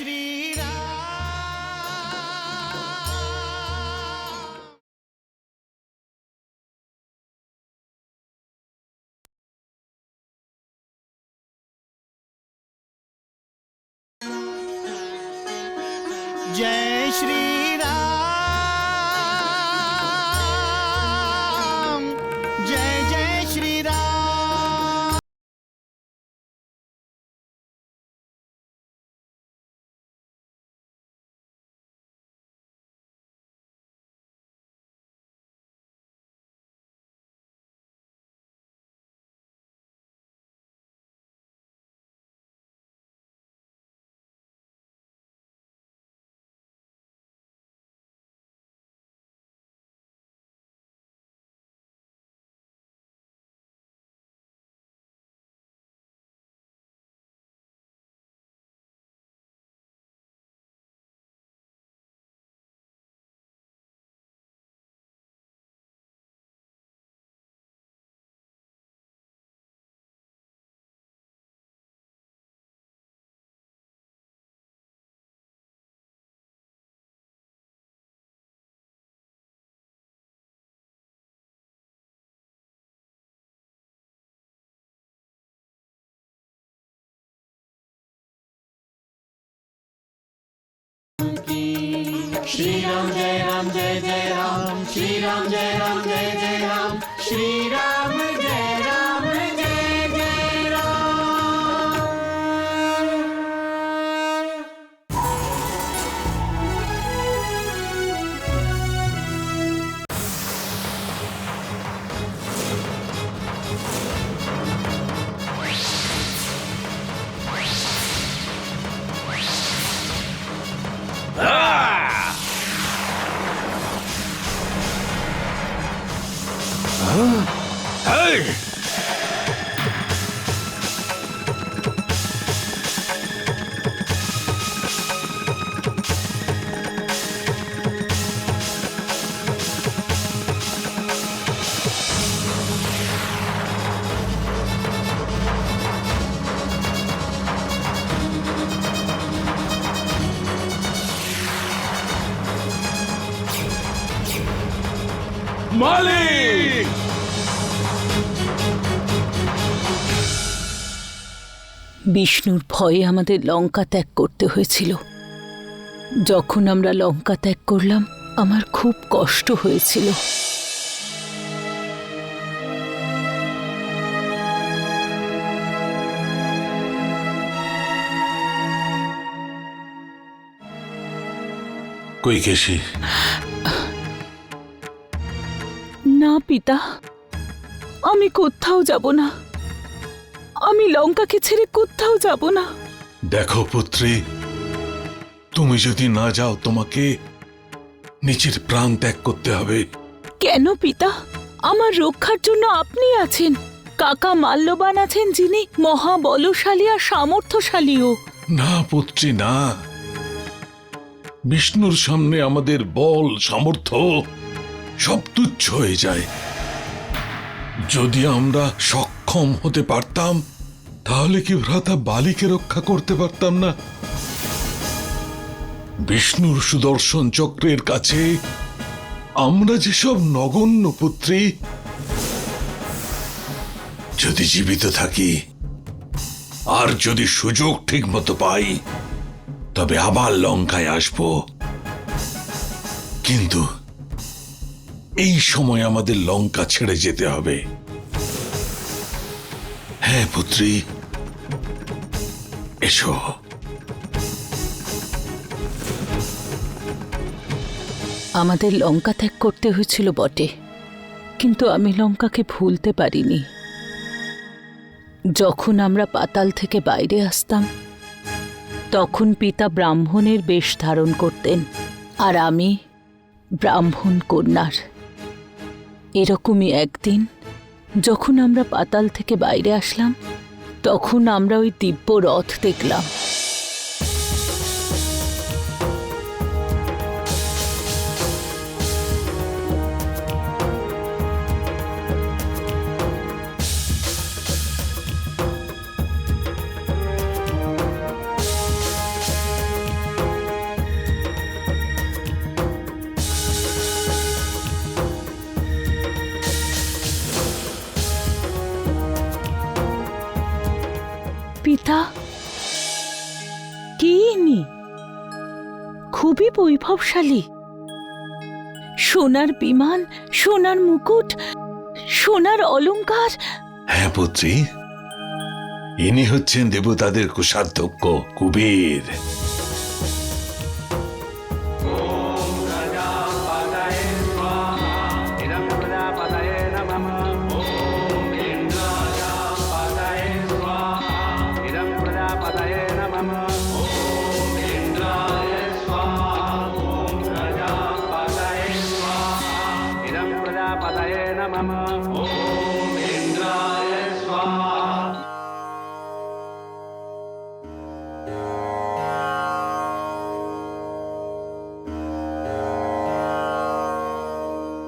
श्री राम। जय श्री राम, जय जय श्री राम। श्री राम जय राम जय जय राम, श्री राम जय राम जय जय राम, श्री राम जय राम जय जय राम। মালিক! বিষ্ণুর ভয়ে আমাদের লঙ্কা ত্যাগ করতে হয়েছিল। যখন আমরা লঙ্কা ত্যাগ করলাম আমার খুব কষ্ট হয়েছিল। কৈকেশী, না পিতা, আমি কোথাও যাব না। আমি লঙ্কাকে ছেড়ে কোথাও যাব না। দেখো পুত্রী, তুমি যদি না যাও তোমাকে নিজের প্রাণ ত্যাগ করতে হবে। কেন পিতা? আমার রক্ষার জন্য আপনি আছেন। কাকা মাল্যবান আছেন, যিনি মহাবলশালী আর সামর্থ্যশালীও। না পুত্রী, না। বিষ্ণুর সামনে আমাদের বল সামর্থ্য সব তুচ্ছ হয়ে যায়। যদি আমরা সক্ষম হতে পারতাম তাহলে কি ভ্রাতা বালিকে রক্ষা করতে পারতাম না? বিষ্ণুর সুদর্শন চক্রের কাছে আমরা যেসব নগণ্য পুত্রী। যদি জীবিত থাকি আর যদি সুযোগ ঠিক মতো পাই তবে আবার লঙ্কায় আসব। কিন্তু এই সময় আমাদের লঙ্কা ছেড়ে যেতে হবে। হ্যাঁ পুত্রী, এসো। আমাদের লঙ্কা ত্যাগ করতে হয়েছিল বটে, কিন্তু আমি লঙ্কাকে ভুলতে পারিনি। যখন আমরা পাতাল থেকে বাইরে আসতাম তখন পিতা ব্রাহ্মণের বেশ ধারণ করতেন আর আমি ব্রাহ্মণ কন্যার। এরকমই একদিন যখন আমরা পাতাল থেকে বাইরে আসলাম তখন আমরা ওই দিব্য রথ দেখলাম। কে ইনি? খুবই বৈভবশালী, সোনার বিমান, সোনার মুকুট, সোনার অলংকার। হ্যাঁ পুত্রী, ইনি হচ্ছেন দেবতাদের কোষাধ্যক্ষ কুবের।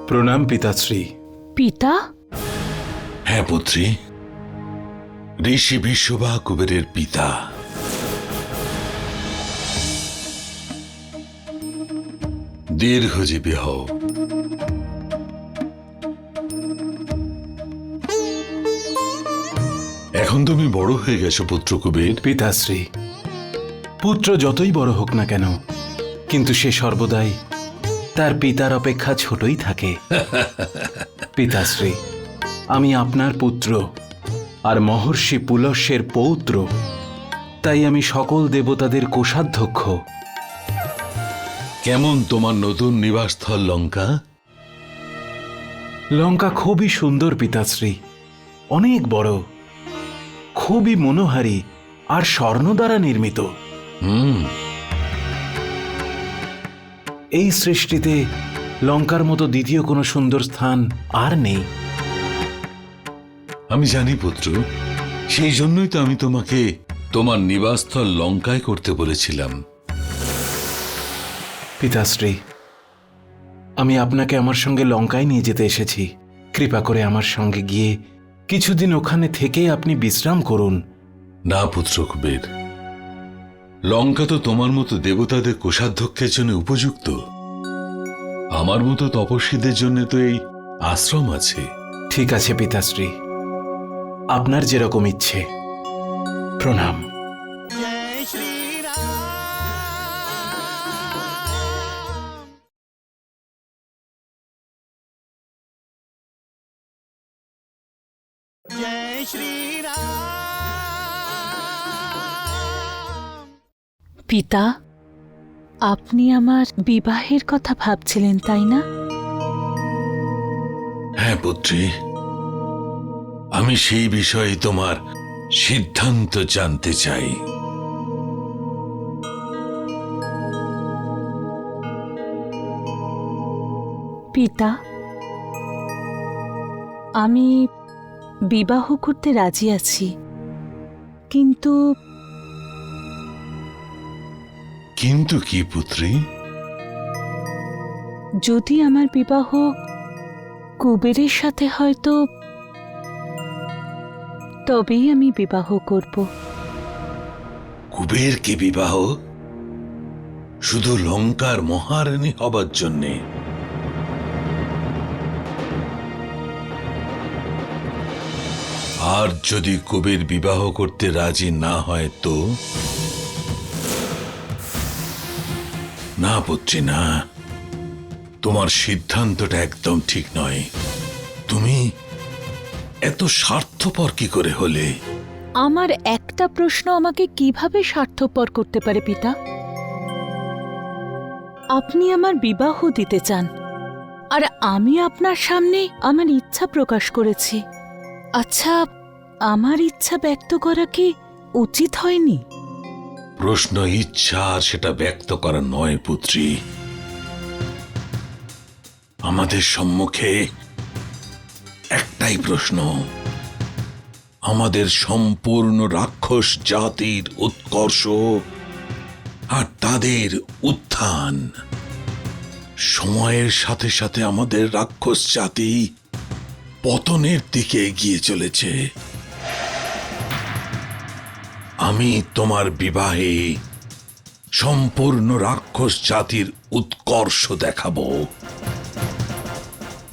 প্রণাম পিতাশ্রী। পিতা? হ্যাঁ পুত্রী, ঋষি বিশ্ববা কুবেরের পিতা। দীর্ঘজীবী হও। এখন তুমি বড় হয়ে গেছো পুত্র কুবের। পিতাশ্রী, পুত্র যতই বড় হোক না কেন, কিন্তু সে সর্বদাই তার পিতার অপেক্ষা ছোটই থাকে। পিতাশ্রী, আমি আপনার পুত্র আর মহর্ষি পুলস্যের পৌত্র, তাই আমি সকল দেবতাদের কোষাধ্যক্ষ। কেমন তোমার নতুন নিবাসস্থল লঙ্কা? লঙ্কা খুবই সুন্দর পিতাশ্রী, অনেক বড়, খুবই মনোহারী আর স্বর্ণ দ্বারা নির্মিত। এই সৃষ্টিতে লঙ্কার মতো দ্বিতীয় কোনো সুন্দর স্থান আর নেই। আমি জানি পুত্র, সেই জন্যই তো আমি তোমাকে তোমার নিবাসস্থল লঙ্কায় করতে বলেছিলাম। পিতাশ্রী, আমি আপনাকে আমার সঙ্গে লঙ্কায় নিয়ে যেতে এসেছি। কৃপা করে আমার সঙ্গে গিয়ে কিছুদিন ওখানে থেকে আপনি বিশ্রাম করুন। না পুত্র কুবের, লঙ্কা তো তোমার মতো দেবতাদের কোষাধ্যক্ষের জন্য উপযুক্ত। আমার মতো তপস্বীদের জন্য তো এই আশ্রম আছে। ঠিক আছে পিতাশ্রী, আপনার যেরকম ইচ্ছে। প্রণাম। পিতা, আপনি আমার বিবাহের কথা ভাবছিলেন, তাই না? হ্যাঁ পুত্রী, আমি সেই বিষয়ে তোমার সিদ্ধান্ত জানতে চাই। পিতা, আমি বিবাহ করতে রাজি আছি, কিন্তু কিন্তু কি পুত্রী? যদি আমার বিবাহ কুবেরের সাথে হয় তো তবেই আমি বিবাহ করব। কুবের কি বিবাহ? শুধু লঙ্কার মহারানী হবার জন্যে? আর যদি কুবের বিবাহ করতে রাজি না হয় তো? না পুত্রী, না, তোমার সিদ্ধান্তটা একদম ঠিক নয়। তুমি এত স্বার্থপর কি করে হলে? আমার একটা প্রশ্ন আমাকে কিভাবে স্বার্থপর করতে পারে পিতা? আপনি আমার বিবাহ দিতে চান, আর আমি আপনার সামনে আমার ইচ্ছা প্রকাশ করেছি। আচ্ছা, আমার ইচ্ছা ব্যক্ত করা কি উচিত হয়নি? প্রশ্ন ইচ্ছা আর সেটা ব্যক্ত করা নয় পুত্রী। আমাদের সম্মুখে একটাই প্রশ্ন, আমাদের সম্পূর্ণ রাক্ষস জাতির উৎকর্ষ আর তাদের উত্থান। সময়ের সাথে সাথে আমাদের রাক্ষস জাতি পতনের দিকে এগিয়ে চলেছে। আমি তোমার বিবাহে সম্পূর্ণ রাক্ষস জাতির উৎকর্ষ দেখাবো,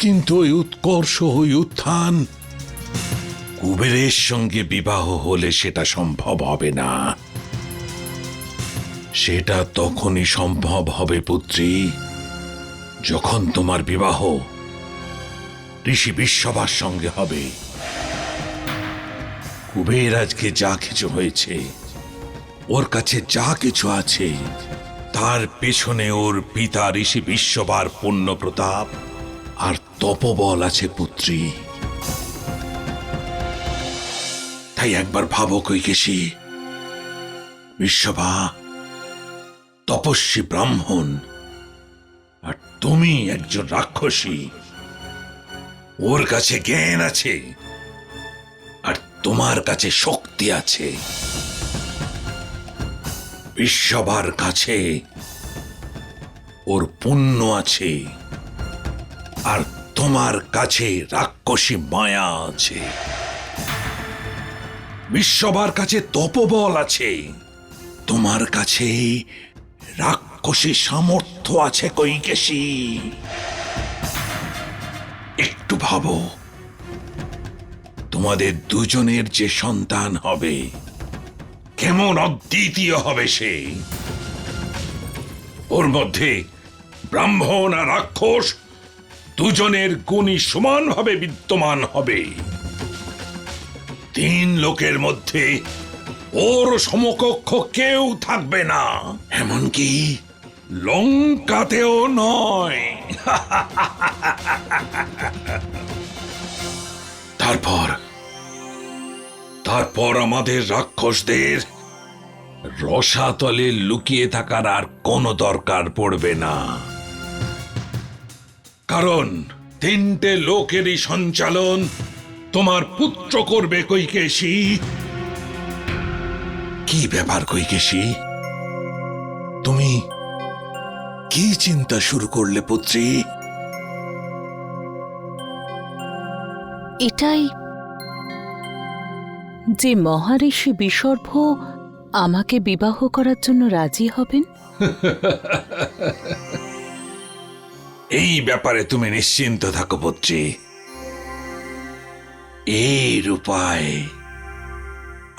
কিন্তু ওই উৎকর্ষ, ওই উত্থান কুবেরের সঙ্গে বিবাহ হলে সেটা সম্ভব হবে না। সেটা তখনই সম্ভব হবে পুত্রী, যখন তোমার বিবাহ ঋষি বিশ্ববার সঙ্গে হবে। কুবের আজকে যা কিছু হয়েছে, ওর কাছে যা কিছু আছে, তার পেছনে ওর পিতা ঋষি বিশ্ববার পুণ্য প্রতাপ আর তপবল আছে পুত্রী। তাই একবার ভাবো কৈকেশী, বিশ্ববা তপস্বী ব্রাহ্মণ, আর তুমি একজন রাক্ষসী। ওর কাছে জ্ঞান আছে আর তোমার কাছে শক্তি আছে। বিশ্ববার কাছে ওর পুণ্য আছে আর তোমার কাছে রাক্ষসী মায়া আছে। বিশ্ববার কাছে তপবল আছে, তোমার কাছে রাক্ষসী সামর্থ্য আছে কৈকেশী। একটু ভাবো, তোমাদের দুজনের যে সন্তান হবে কেমন অদ্বিতীয় হবে সে। ওর মধ্যে ব্রাহ্মণ আর রাক্ষস দুজনের গুণই সমানভাবে বিদ্যমান হবে। 3 লোকের মধ্যে ওর সমকক্ষ কেউ থাকবে না, এমনকি লঙ্কাতেও নয়। তারপর আমাদের রাক্ষসদের রসাতলে লুকিয়ে থাকার আর কোনো দরকার পড়বে না, কারণ 3টে লোকেরই সঞ্চালন তোমার পুত্র করবে কৈকেশী। কি ব্যাপার কৈকেশী, তুমি কি চিন্তা শুরু করলে পুত্রী? এটাই যে মহারিষি বিসর্ভ আমাকে বিবাহ করার জন্য রাজি হবেন। এই ব্যাপারে তুমি নিশ্চিন্ত থাকো পুত্রী, এর উপায়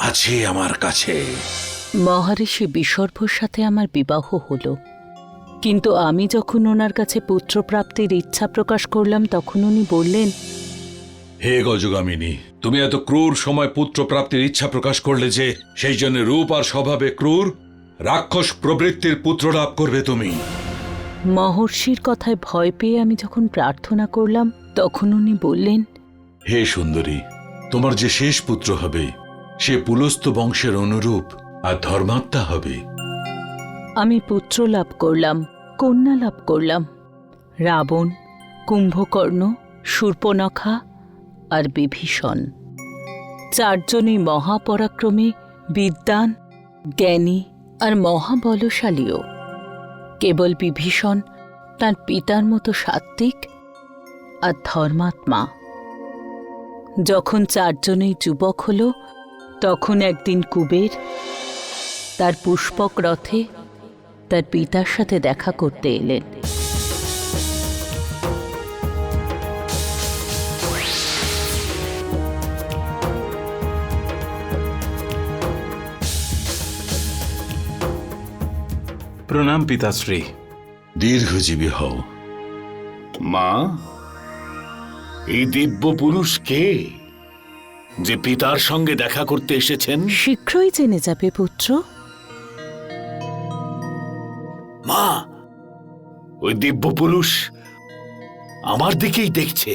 আছে আমার কাছে। মহারিষি বিসর্ভর সাথে আমার বিবাহ হলো, কিন্তু আমি যখন ওনার কাছে পুত্রপ্রাপ্তির ইচ্ছা প্রকাশ করলাম তখন উনি বললেন, হে গজগামিনী, তুমি এত ক্রূর সময় পুত্র প্রাপ্তির ইচ্ছা প্রকাশ করলে যে সেই জন্য রূপ আর স্বভাবে ক্রূর রাক্ষস প্রবৃত্তির পুত্র লাভ করবে তুমি। মহর্ষির কথায় ভয় পেয়ে আমি যখন প্রার্থনা করলাম তখন উনি বললেন, হে সুন্দরী, তোমার যে শেষ পুত্র হবে সে পুলস্ত বংশের অনুরূপ আর ধর্মাত্মা হবে। আমি পুত্র লাভ করলাম, কন্যা লাভ করলাম। রাবণ, কুম্ভকর্ণ, শূর্পণখা আর বিভীষণ 4 জনই মহাপরাক্রমী, বিদ্বান, জ্ঞানী আর মহাবলশালীও। কেবল বিভীষণ তার পিতার মতো সাত্ত্বিক আর ধর্মাত্মা। যখন 4 জনেই যুবক হল তখন একদিন কুবের তার পুষ্পক রথে তার পিতার সাথে দেখা করতে এলেন। প্রণাম পিতাশ্রী। দীর্ঘজীবী হও। মা, এই দিব্য পুরুষ কে যে পিতার সঙ্গে দেখা করতে এসেছেন? শীঘ্রই জেনে যাবে পুত্র। মা, ওই দিব্য পুরুষ আমার দিকেই দেখছে।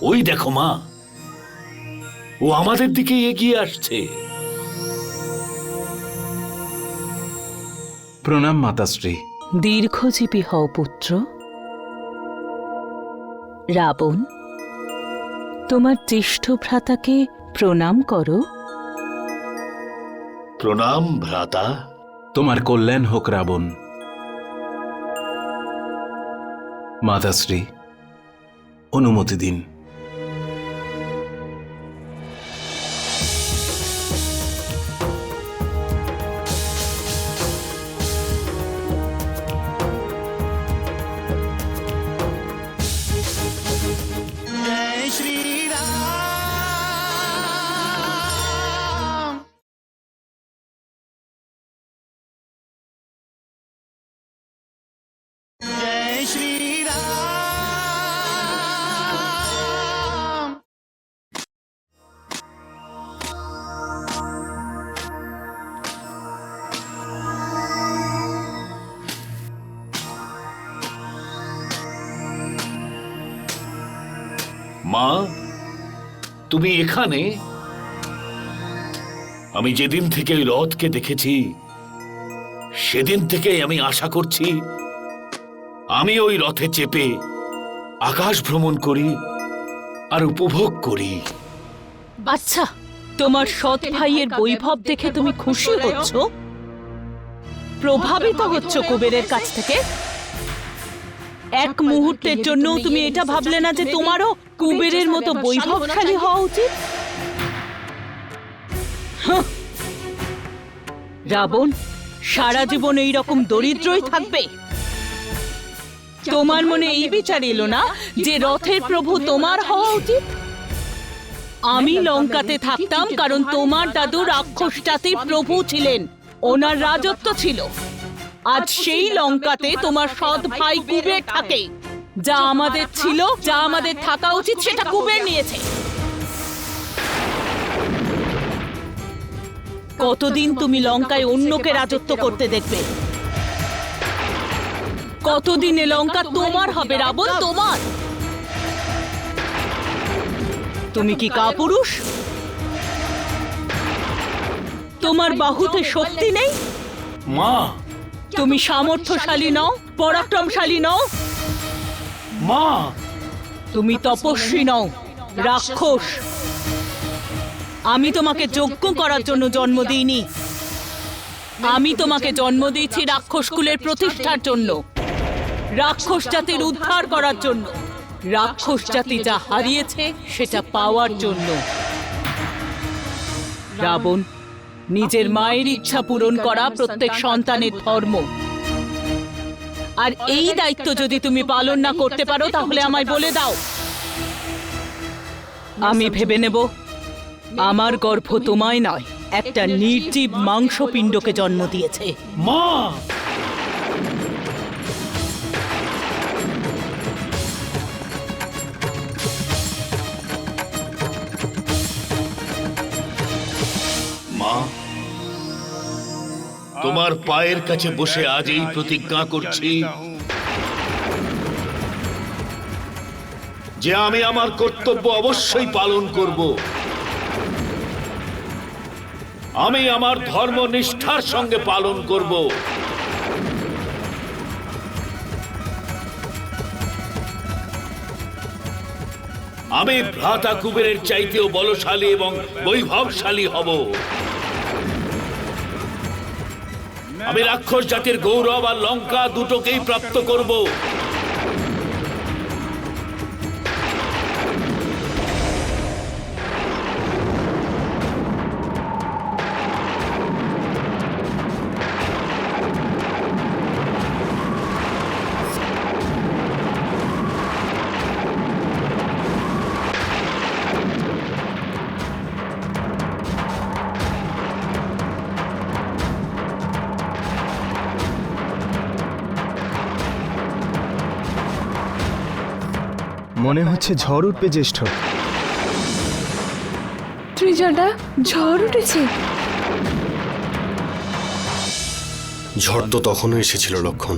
ওই দেখো মা, ও আমাদের দিকে এগিয়ে আসছে। প্রণাম মাতাশ্রী। দীর্ঘজীবী হও পুত্র। রাবণ, তোমার জ্যেষ্ঠ ভ্রাতাকে প্রণাম করো। প্রণাম ভ্রাতা। তোমার কল্যাণ হোক রাবণ। মাতাশ্রী, অনুমতি দিন। মা, তুমি এখানে? আমি যেদিন থেকে ওই রথকে দেখেছি সেদিন থেকেই আমি আশা করছি আমি ওই রথে চেপে আকাশ ভ্রমণ করি আর উপভোগ করি। আচ্ছা, তোমার সৎ ভাইয়ের বৈভব দেখে তুমি খুশি হচ্ছ, প্রভাবিত হচ্ছ কুবেরের কাছ থেকে? এক মুহূর্তের জন্য তুমি এটা ভাবলে না যে তোমারও কুবেরের মতো বৈভবশালী হওয়া উচিত? হাহ! রাবণ সারা জীবন এইরকম দরিদ্রই থাকবে? তোমার মনে এই বিচার এলো না যে রথের প্রভু তোমার হওয়া উচিত? আমি লঙ্কাতে থাকতাম কারণ তোমার দাদু রাক্ষস জাতির প্রভু ছিলেন, ওনার রাজত্ব ছিল। আজ সেই লঙ্কাতে তোমার সৎ ভাই কুবের থাকে। যা আমাদের ছিল, যা আমাদের থাকা উচিত, সেটা কুবের নিয়েছে। কতদিন তুমি লঙ্কায় অন্যকে রাজত্ব করতে দেখবে? কতদিনে লঙ্কা তোমার হবে রাবণ, তোমার? তুমি কি কাপুরুষ? তোমার বাহুতে শক্তি নেই? মা, তুমি সামর্থ্যশালী নও, পরাক্রমশালী নও? মা, তুমি তপস্বী নও, রাক্ষস। আমি তোমাকে যজ্ঞ করার জন্য জন্ম দিইনি। আমি তোমাকে জন্ম দিয়েছি রাক্ষস কুলের প্রতিষ্ঠার জন্য, রাক্ষস জাতির উদ্ধার করার জন্য, রাক্ষস জাতি যা হারিয়েছে সেটা পাওয়ার জন্য। রাবণ, নিজের মায়ের ইচ্ছা পূরণ করা প্রত্যেক সন্তানের ধর্ম। আর এই দায়িত্ব যদি তুমি পালন না করতে পারো তাহলে আমায় বলে দাও, আমি ভেবে নেব আমার গর্ভ তোমায় নয়, একটা নির্জীব মাংসপিণ্ডকে জন্ম দিয়েছে। মা! মা, তোমার পায়ের কাছে বসে আজ এই প্রতিজ্ঞা করছি যে আমি আমার কর্তব্য অবশ্যই পালন করব। আমি আমার ধর্ম নিষ্ঠার সঙ্গে পালন করব। আমি ভ্রাতা কুবেরের চাইতেও বলশালী এবং বৈভবশালী হব। আমি রাক্ষস জাতির গৌরব আর লঙ্কা দুটোকেই প্রাপ্ত করব। মনে হচ্ছে ঝড় উঠবে জ্যেষ্ঠ। ত্রিজটা, ঝড় উঠেছে। ঝড় তো তখনও এসেছিল লক্ষণ,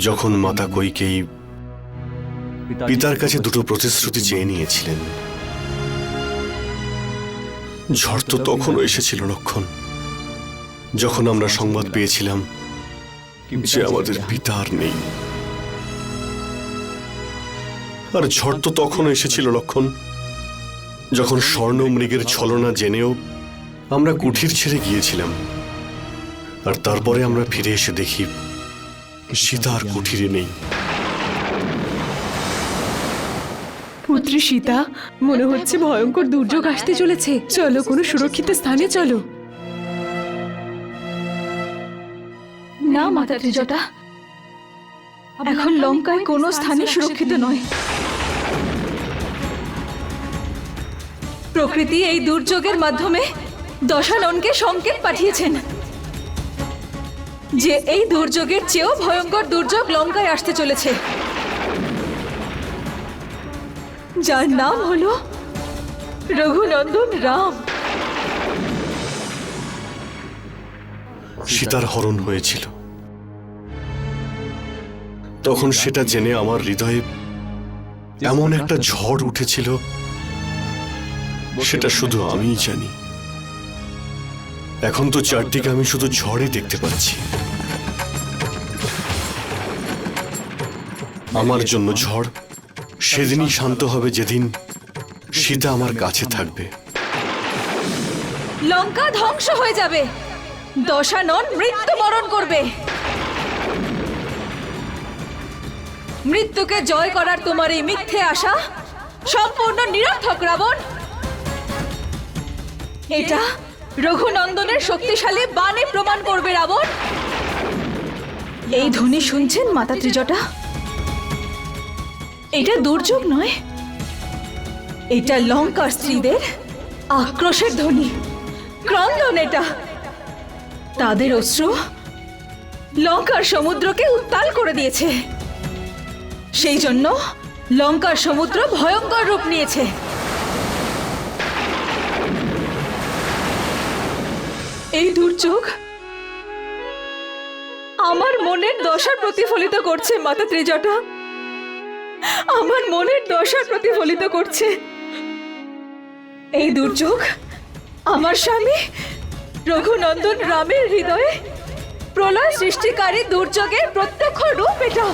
যখন মাতা কইকেয়ী পিতার কাছে দুটো প্রতিশ্রুতি চেয়ে নিয়েছিলেন। ঝড় তো তখনও এসেছিল লক্ষণ, যখন আমরা সংবাদ পেয়েছিলাম যে আমাদের পিতা আর নেই। আর ঝড় তো তখনও এসেছিল লক্ষণ, যখন স্বর্ণ মৃগের ছলনা জেনেও আমরা কুঠির ছেড়ে গিয়েছিলাম। আর তারপরে আমরা ফিরে এসে দেখি সীতা আর কুঠিরে নেই। পুত্রী সীতা, মনে হচ্ছে ভয়ঙ্কর দুর্যোগ আসতে চলেছে। চলো কোনো সুরক্ষিত স্থানে চলো। না মাতা ত্রিজটা, এখন লঙ্কায় কোনো স্থানে সুরক্ষিত নয়। প্রকৃতি এই দুর্যোগের মাধ্যমে দশাননকে সংকেত পাঠিয়েছেন যে এই দুর্যোগের চেয়েও ভয়ঙ্কর দুর্যোগ লঙ্কায় আসতে চলেছে, যার নাম হলো রঘুনন্দন রাম। সীতার হরণ হয়েছিল, তখন সেটা জেনে আমার হৃদয়ে এমন একটা ঝড় উঠেছিল সেটা শুধু আমিই জানি। এখন তো চারদিকে আমি শুধু ঝড়ই দেখতে পাচ্ছি। আমার জন্য ঝড় সেদিনই শান্ত হবে যেদিন সীতা আমার কাছে থাকবে। লঙ্কা ধ্বংস হয়ে যাবে, দশানন মৃত্যুবরণ করবে। মৃত্যুকে জয় করার তোমার এই মিথ্যে আশা সম্পূর্ণ নিরর্থক রাবণ। এটা রঘুনন্দনের শক্তিশালী বাণী প্রমাণ করবে রাবণ। এই ধ্বনি শুনছেন মাতা ত্রিজটা? এটা দুর্যোগ নয়, এটা লঙ্কার স্ত্রীদের আক্রোশের ধ্বনি, ক্রন্দন। এটা তাদের অশ্রু লঙ্কার সমুদ্রকে উত্তাল করে দিয়েছে। সেই জন্য লঙ্কার সমুদ্র ভয়ঙ্কর রূপ নিয়েছে। এই দুর্যোগ আমার মনের দশা প্রতিফলিত করছে মাতা ত্রিজটা, আমার মনের দশা প্রতিফলিত করছে। এই দুর্যোগ আমার স্বামী রঘুনন্দন রামের হৃদয়ে প্রলয় সৃষ্টিকারী দুর্যোগের প্রত্যক্ষ রূপ। এটা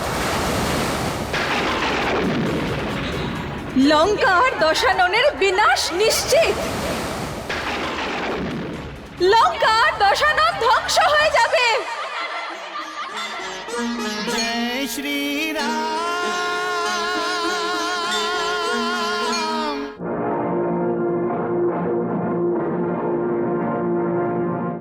লঙ্কা আর দশাননের বিনাশ নিশ্চিত। লঙ্কা আর দশানন ধ্বংস হয়ে যাবে। जय श्री